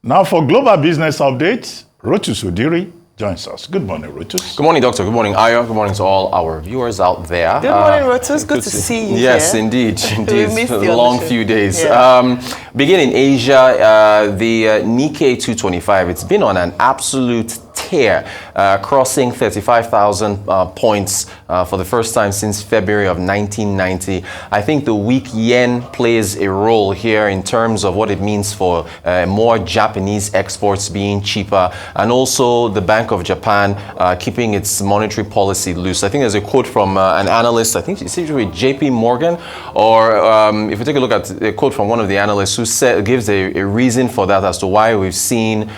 Now for Global Business Updates, Rotus Udiri joins us. Good morning, Rotus. Good morning, Doctor. Good morning, Ayo. Good morning to all our viewers out there. Good morning, Rotus. Good to see you. Yes, here. indeed. We missed A you on long the show. few days. Yeah. Begin in Asia, the Nikkei 225, it's been on an absolute tear, crossing 35,000 points for the first time since February of 1990. I think the weak yen plays a role here in terms of what it means for more Japanese exports being cheaper, and also the Bank of Japan keeping its monetary policy loose. I think there's a quote from an analyst, I think it's usually JP Morgan, or if you take a look at a quote from one of the analysts who gives a reason for that as to why we've seen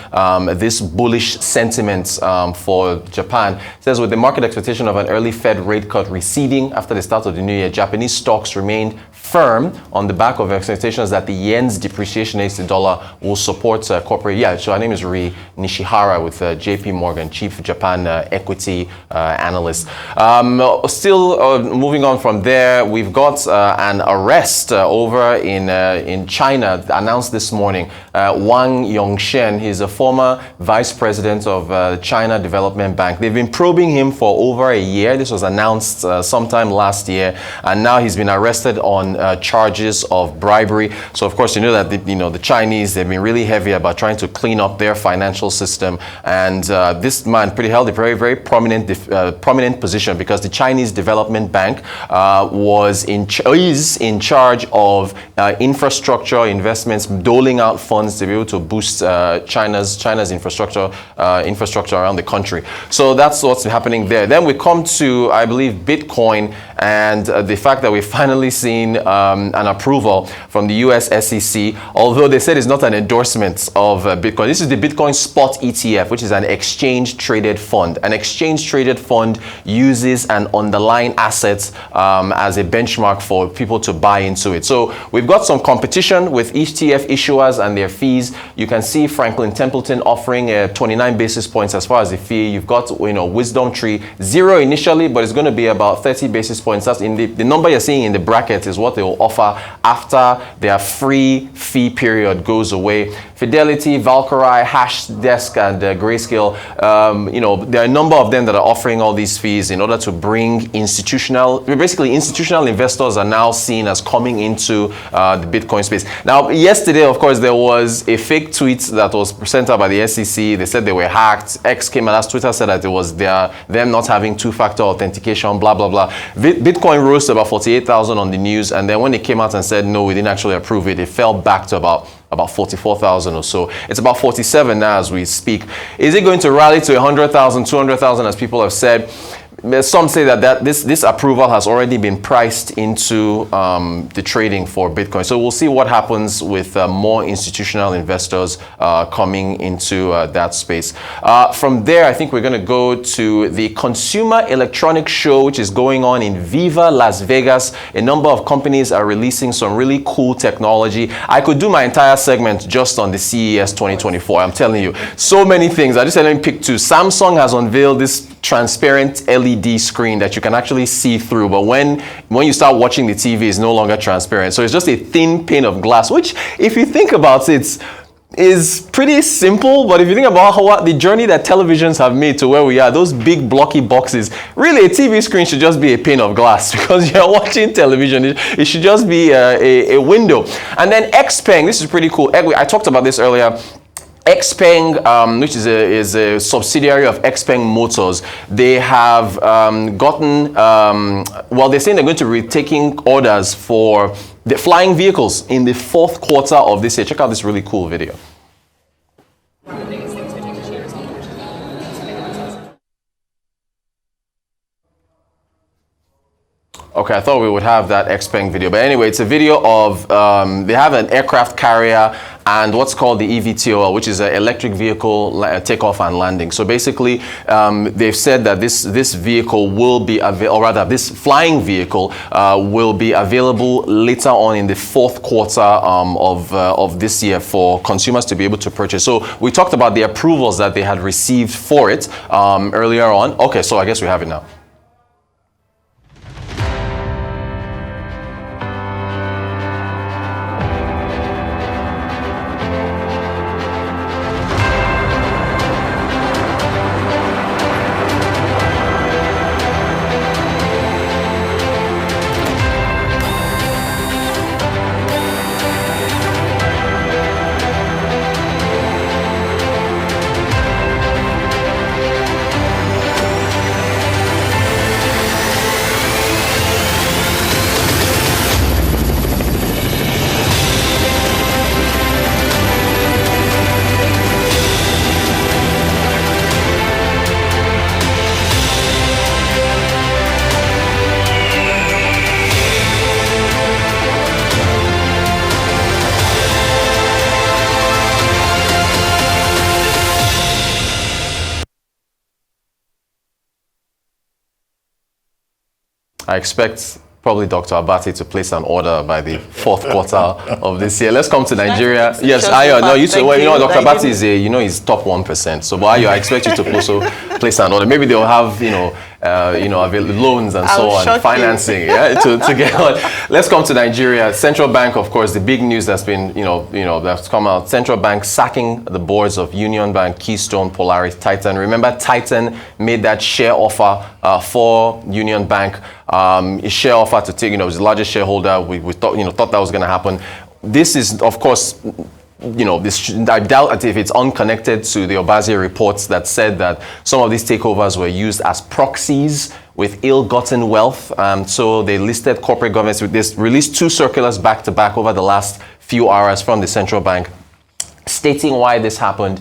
this bullish sentiment for Japan. It says, with the market expectation of an early Fed rate cut receding after the start of the new year, Japanese stocks remained firm on the back of expectations that the yen's depreciation against the dollar will support corporate. Yeah, so her name is Ri Nishihara with JP Morgan, Chief Japan Equity Analyst. Still moving on from there, we've got an arrest over in China announced this morning. Wang Yongshen, he's a former vice president of China Development Bank. They've been probing him for over a year. This was announced sometime last year, and now he's been arrested on charges of bribery. So of course, you know that the Chinese, they've been really heavy about trying to clean up their financial system, and this man held a very, very prominent position because the Chinese Development Bank is in charge of infrastructure investments, doling out funds to be able to boost China's infrastructure around the country. So that's what's happening there. Then we come to, I believe, Bitcoin, and the fact that we've finally seen an approval from the US SEC, although they said it's not an endorsement of Bitcoin. This is the Bitcoin Spot ETF, which is an exchange-traded fund. An exchange-traded fund uses an underlying asset as a benchmark for people to buy into it. So we've got some competition with ETF issuers and their fees. You can see Franklin Templeton offering 29 basis points as far as the fee. You've got Wisdom Tree, 0 initially, but it's going to be about 30 basis points. That's in the number you're seeing in the bracket is what they will offer after their free fee period goes away. Fidelity, Valkyrie, Hashdesk, and Grayscale, there are a number of them that are offering all these fees in order to bring institutional investors are now seen as coming into the Bitcoin space. Now, yesterday, of course, there was a fake tweet that was sent out by the SEC. They said they were hacked. X came and asked, Twitter said that it was them not having two-factor authentication, blah, blah, blah. Bitcoin rose to about 48,000 on the news, and then when they came out and said, no, we didn't actually approve it, it fell back to about 44,000 or so. It's about 47 now as we speak. Is it going to rally to 100,000, 200,000 as people have said? Some say that this approval has already been priced into the trading for Bitcoin. So we'll see what happens with more institutional investors coming into that space. From there, I think we're going to go to the Consumer Electronics Show, which is going on in Viva Las Vegas. A number of companies are releasing some really cool technology. I could do my entire segment just on the CES 2024. I'm telling you, so many things. I just let me pick two. Samsung has unveiled this transparent LED screen that you can actually see through, but when you start watching the TV, it's no longer transparent. So it's just a thin pane of glass, which, if you think about it, is pretty simple. But if you think about how the journey that televisions have made to where we are, those big blocky boxes, really a TV screen should just be a pane of glass because you're watching television. It should just be a window. And then Xpeng, this is pretty cool. I talked about this earlier. Xpeng, which is a subsidiary of Xpeng Motors, they have gotten, they're saying they're going to be taking orders for the flying vehicles in the 4th quarter of this year. Check out this really cool video. Okay, I thought we would have that Xpeng video, but anyway, it's a video of they have an aircraft carrier and what's called the EVTOL, which is an electric vehicle takeoff and landing. So basically, they've said that this vehicle will be this flying vehicle will be available later on in the 4th quarter of this year for consumers to be able to purchase. So we talked about the approvals that they had received for it earlier on. Okay, so I guess we have it now. I expect probably Dr. Abati to place an order by the fourth quarter of this year. Let's come to Nigeria. Yes, Ayo, no, Dr. Abati is he's top 1%. So, but Ayo, I expect you to also place an order. Maybe they'll have, loans and so on, financing, to get on. Let's come to Nigeria. Central Bank, of course, the big news that's been, that's come out. Central Bank sacking the boards of Union Bank, Keystone, Polaris, Titan. Remember, Titan made that share offer for Union Bank. A share offer to take, it was the largest shareholder. We thought that was going to happen. This is, of course, I doubt if it's unconnected to the Obazie reports that said that some of these takeovers were used as proxies with ill-gotten wealth. So they listed corporate governance with this, released 2 circulars back-to-back over the last few hours from the central bank, stating why this happened,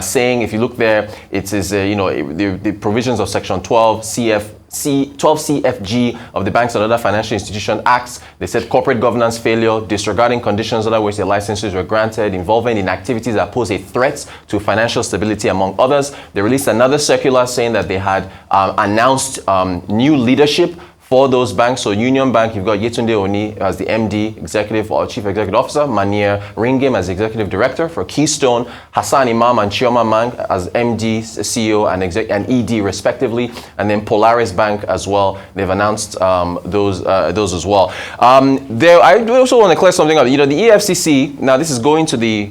saying, if you look there, it is, the provisions of Section 12 CFG of the Banks and Other Financial Institutions Acts. They said corporate governance failure, disregarding conditions under which the licenses were granted, involving in activities that pose a threat to financial stability, among others. They released another circular saying that they had announced new leadership for those banks. So Union Bank, you've got Yetunde Oni as the MD, Executive or Chief Executive Officer, Manier Ringim as Executive Director. For Keystone, Hassan Imam and Chioma Mang as MD, CEO and ED respectively. And then Polaris Bank as well. They've announced those as well. I also want to clear something up. The EFCC, now this is going to the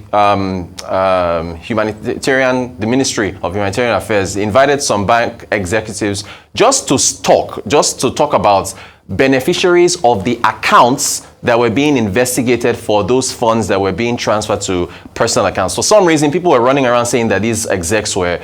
the Ministry of Humanitarian Affairs, invited some bank executives just to talk about beneficiaries of the accounts that were being investigated for those funds that were being transferred to personal accounts. For some reason, people were running around saying that these execs were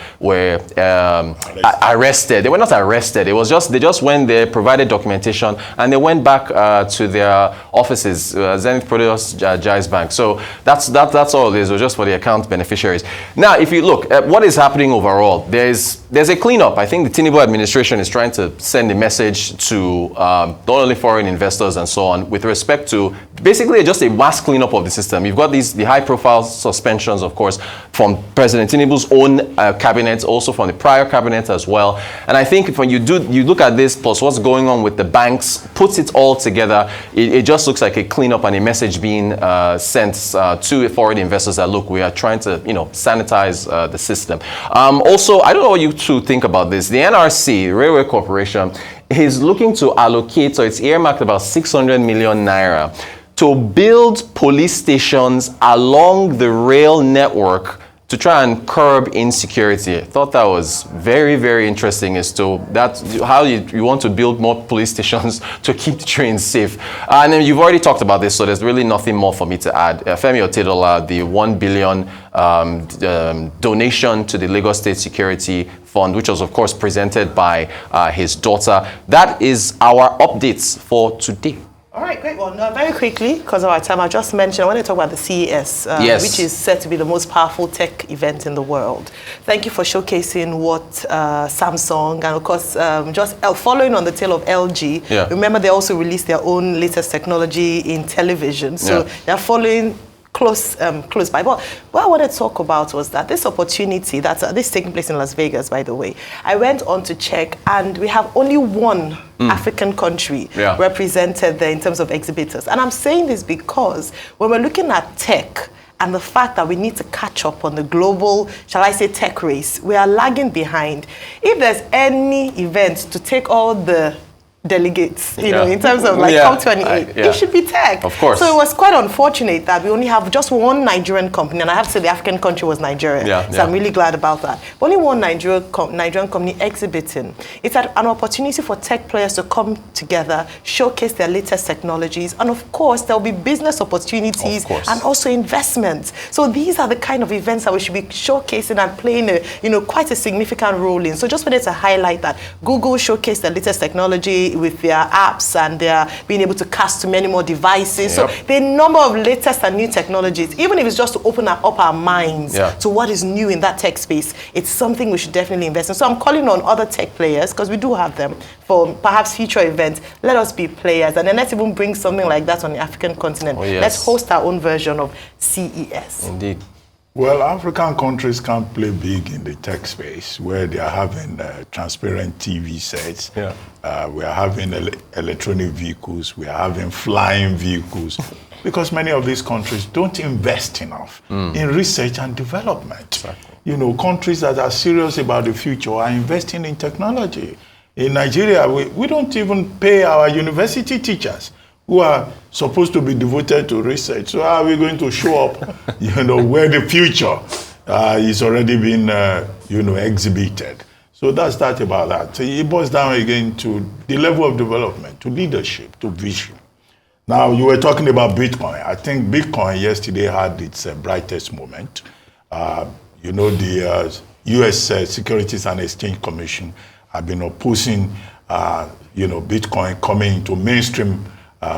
arrested. They were not arrested. It was they just went there, provided documentation, and they went back to their offices, Zenith Proteus Jais Bank. So that's all it is. It was just for the account beneficiaries. Now, if you look at what is happening overall, there's a cleanup. I think the Tinubu administration is trying to send a message to not only foreign investors and so on with respect to basically just a mass cleanup of the system. You've got the high-profile suspensions, of course, from President Tinubu's own cabinet, also from the prior cabinet as well. And I think when you look at this, plus what's going on with the banks, puts it all together, it just looks like a cleanup and a message being sent to foreign investors that, look, we are trying to, sanitize the system. Also, I don't know what you two think about this. The NRC, Railway Corporation, is looking to allocate, so it's earmarked about 600 million naira to build police stations along the rail network to try and curb insecurity. I thought that was very, very interesting as to how you want to build more police stations to keep the trains safe. And then you've already talked about this, so there's really nothing more for me to add. Femi Otedola, the 1 billion donation to the Lagos State Security Fund, which was, of course, presented by his daughter. That is our updates for today. All right, great. Well, no, very quickly, because of our time, I just mentioned, I want to talk about the CES, yes, which is said to be the most powerful tech event in the world. Thank you for showcasing what Samsung, and of course, just following on the tail of LG. Yeah. Remember, they also released their own latest technology in television. So they're following close by. But what I wanted to talk about was that this opportunity, this is taking place in Las Vegas, by the way. I went on to check, and we have only one African country represented there in terms of exhibitors. And I'm saying this because when we're looking at tech and the fact that we need to catch up on the global, shall I say, tech race, we are lagging behind. If there's any event to take all the delegates, in terms of like COP28, it should be tech. Of course. So it was quite unfortunate that we only have just one Nigerian company, and I have to say the African country was Nigeria. So I'm really glad about that. Only one Nigerian company exhibiting. It's an opportunity for tech players to come together, showcase their latest technologies, and of course there'll be business opportunities and also investments. So these are the kind of events that we should be showcasing and playing quite a significant role in. So just wanted to highlight that Google showcased their latest technology with their apps, and they're being able to cast to many more devices. So the number of latest and new technologies, even if it's just to open up our minds to what is new in that tech space, it's something we should definitely invest in. So I'm calling on other tech players, because we do have them, for perhaps future events. Let us be players, and then let's even bring something like that on the African continent. Let's host our own version of CES. Indeed. Well, African countries can't play big in the tech space where they are having transparent TV sets. Yeah. We are having electronic vehicles. We are having flying vehicles. Because many of these countries don't invest enough in research and development. Exactly. You know, countries that are serious about the future are investing in technology. In Nigeria, we don't even pay our university teachers who are supposed to be devoted to research. So how are we going to show up, you know, where the future is already been, you know, exhibited? So that's that about that. So it boils down again to the level of development, to leadership, to vision. Now, you were talking about Bitcoin. I think Bitcoin yesterday had its brightest moment. You know, the U.S. Securities and Exchange Commission have been opposing, you know, Bitcoin coming into mainstream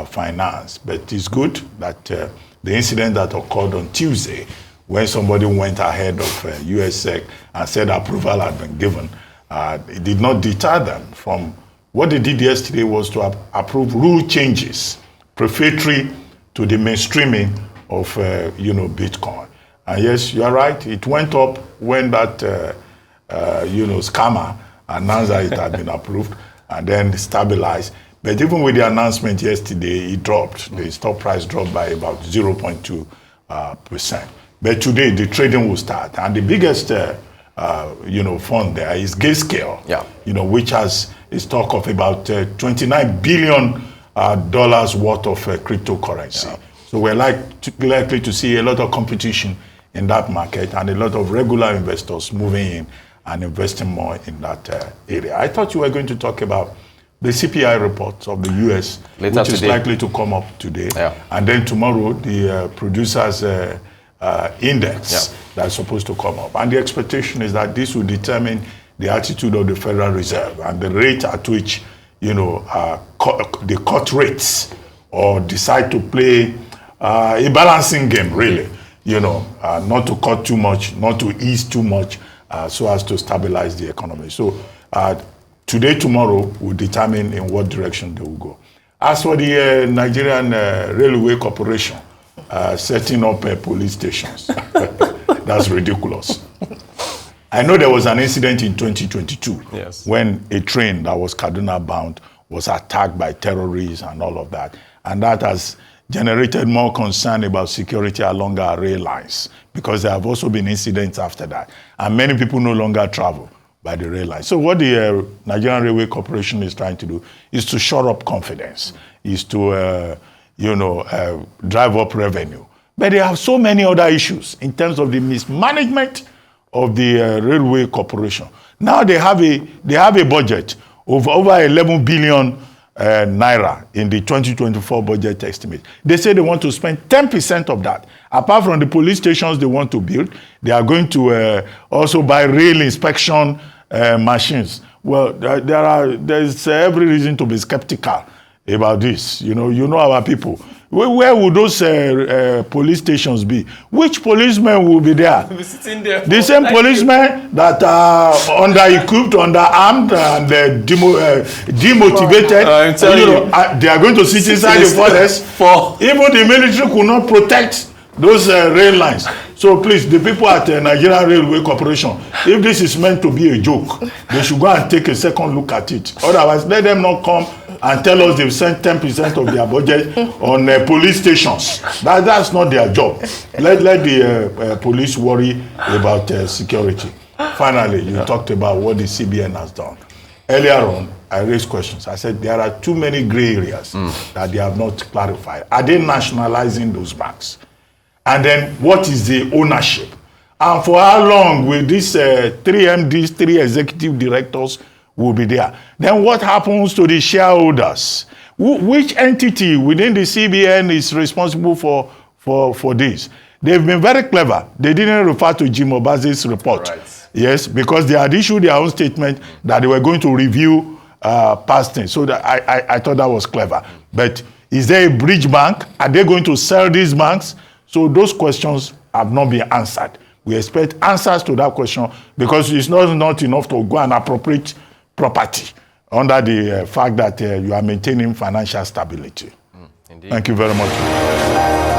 finance. But it's good that the incident that occurred on Tuesday, when somebody went ahead of U.S. SEC and said approval had been given, it did not deter them from what they did yesterday was to approve rule changes prefatory to the mainstreaming of, you know, Bitcoin. And yes, you are right. It went up when that, you know, scammer announced that it had been approved and then stabilized. But even with the announcement yesterday, it dropped. The stock price dropped by about 0.2%. But today, the trading will start. And the biggest, you know, fund there is Grayscale, you know, which has a stock of about $29 billion worth of cryptocurrency. Yeah. So we're likely to see a lot of competition in that market and a lot of regular investors moving in and investing more in that area. I thought you were going to talk about the CPI report of the U.S., later which is likely to come up today. Yeah. And then tomorrow, the producers index that's supposed to come up. And the expectation is that this will determine the attitude of the Federal Reserve and the rate at which, you know, they cut rates or decide to play a balancing game, really. You know, not to cut too much, not to ease too much, so as to stabilize the economy. So today, tomorrow, will determine in what direction they will go. As for the Nigerian Railway Corporation setting up police stations, that's ridiculous. I know there was an incident in 2022 when a train that was Kaduna bound was attacked by terrorists and all of that. And that has generated more concern about security along our rail lines because there have also been incidents after that. And many people no longer travel by the rail line. So what the Nigerian Railway Corporation is trying to do is to shore up confidence, is to, you know, drive up revenue. But they have so many other issues in terms of the mismanagement of the Railway Corporation. Now they have a budget of over 11 billion naira in the 2024 budget estimate. They say they want to spend 10% of that. Apart from the police stations they want to build, they are going to also buy rail inspection machines. Well, there's every reason to be skeptical about this. You know our people. Where would those police stations be? Which policemen will be there? We'll be sitting there. The same policemen that are under-equipped, under-armed, and demotivated. I'm telling you, they are going to sit inside the forest. Even the military could not protect those rail lines. So please, the people at Nigerian Railway Corporation, if this is meant to be a joke, they should go and take a second look at it. Otherwise, let them not come and tell us they've sent 10% of their budget on police stations. That's not their job. Let the police worry about security. Finally, you talked about what the CBN has done. Earlier on, I raised questions. I said there are too many gray areas that they have not clarified. Are they nationalizing those banks? And then what is the ownership? And for how long will these 3 MDs, 3 executive directors will be there? Then what happens to the shareholders? Which entity within the CBN is responsible for this? They've been very clever. They didn't refer to Jim Obaze's report. Right. Yes, because they had issued their own statement that they were going to review past things. So that I thought that was clever. But is there a bridge bank? Are they going to sell these banks? So those questions have not been answered. We expect answers to that question because it's not enough to go and appropriate property under the fact that you are maintaining financial stability. Indeed. Thank you very much.